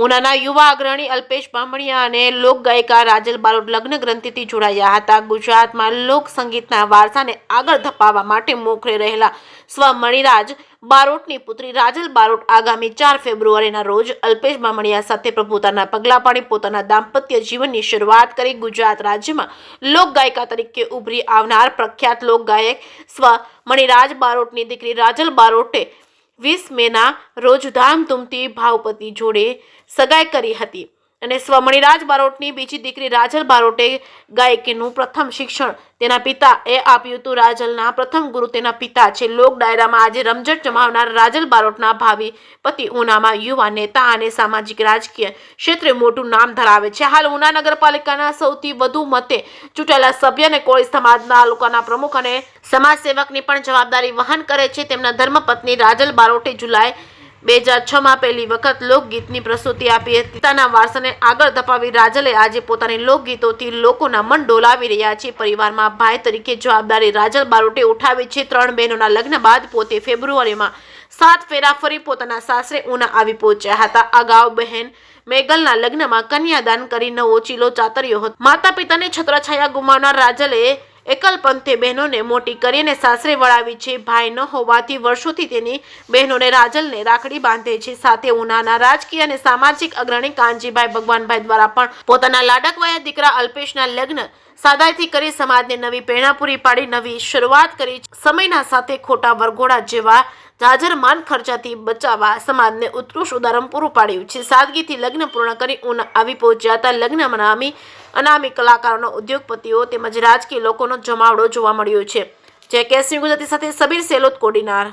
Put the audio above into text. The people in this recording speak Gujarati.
ઉનાના યુવા અગ્રણી અલ્પેશ બામણિયા અને લોક ગાયિકા રાજલ બારોટ લગ્ન ગ્રંથિથી જોડાયા હતા। ગુજરાતમાં લોક સંગીતના વારસાને આગળ ધપાવવા માટે મોખરે રહેલા સ્વ મણિરાજ બારોટની પુત્રી રાજલ બારોટ આગામી 4 ફેબ્રુઆરીના રોજ અલ્પેશ બામણિયા સાથે પ્રભુતાના પગલા પાડી પોતાના દાંપત્ય જીવનની શરૂઆત કરી। ગુજરાત રાજ્યમાં લોક ગાયિકા તરીકે ઉભરી આવનાર પ્રખ્યાત લોક ગાયક સ્વ મણિરાજ બારોટની દીકરી રાજલ બારોટે 20 મેના રોજ ધામધૂમથી ભાવપતિ જોડે સગાઈ કરી હતી અને સ્વ મણિરાજ બારોટની બીજી દીકરી રાજલ બારોટે ગાયકીનું પ્રથમ શિક્ષણ તેના પિતાએ આપ્યું હતું। રાજલના પ્રથમ ગુરુ તેના પિતા છે। લોક ડાયરામાં આજે રમઝટ જમાવનાર રાજલ બારોટના ભાવિ પતિ ઉનામાં યુવા નેતા અને સામાજિક રાજકીય ક્ષેત્રે મોટું નામ ધરાવે છે। હાલ ઉના નગરપાલિકાના સૌથી વધુ મતે ચૂંટાયેલા સભ્ય અને કોળી સમાજના તાલુકાના પ્રમુખ અને સમાજ સેવકની પણ જવાબદારી વહન કરે છે। તેમના ધર્મપત્ની રાજલ બારોટે જુલાઈ 2006માં પહેલી વખત લોકગીતની પ્રસ્તુતિ આપી હતી। પોતાના વારસાને આગળ ધપાવી રાજલે આજે પોતાની લોકગીતોથી લોકોના મન ડોલાવી રહ્યા છે। પરિવારમાં ભાઈ તરીકે જવાબદારી રાજલ બારોટે ઉઠાવી છે। 3 બહેનોના લગ્ન બાદ પોતે ફેબ્રુઆરીમાં 7 ફેરા ફરી પોતાના સાસરે ઉના આવી પહોંચ્યા હતા। અગાઉ બહેન મેગલના લગ્નમાં કન્યાદાન કરી નવો ચીલો ચાતર્યો હતો। માતા પિતાને છત્રછાયા ગુમાવનાર રાજલે એકલ પંથે બહેનોને મોટી કરી અને સાસરે વળાવી છે। ભાઈ ન હોવાથી વર્ષોથી તેની બહેનોને રાજલને રાખડી બાંધે છે। સાથે ઉનાના રાજકીય અને સામાજિક અગ્રણી કાનજીભાઈ ભગવાનભાઈ દ્વારા પણ પોતાના લાડકવાયા દીકરા અલ્પેશના લગ્ન સાદાઈથી કરી સમાજને નવી પ્રેરણા પૂરી પાડી નવી શરૂઆત કરી। સમયના સાથે ખોટા વરઘોડા જેવા જાજરમાન ખર્ચાથી બચાવવા સમાજને ઉત્કૃષ્ટ ઉદાહરણ પૂરું પાડ્યું છે। સાદગીથી લગ્ન પૂર્ણ કરી ઉના આવી પહોંચ્યા હતા। લગ્નમાં અનામી કલાકારોનો ઉદ્યોગપતિઓ તેમજ રાજકીય લોકોનો જમાવડો જોવા મળ્યો છે। જે કેસરી ગુજરાતી સાથે સબીર સેલોત કોડીનાર।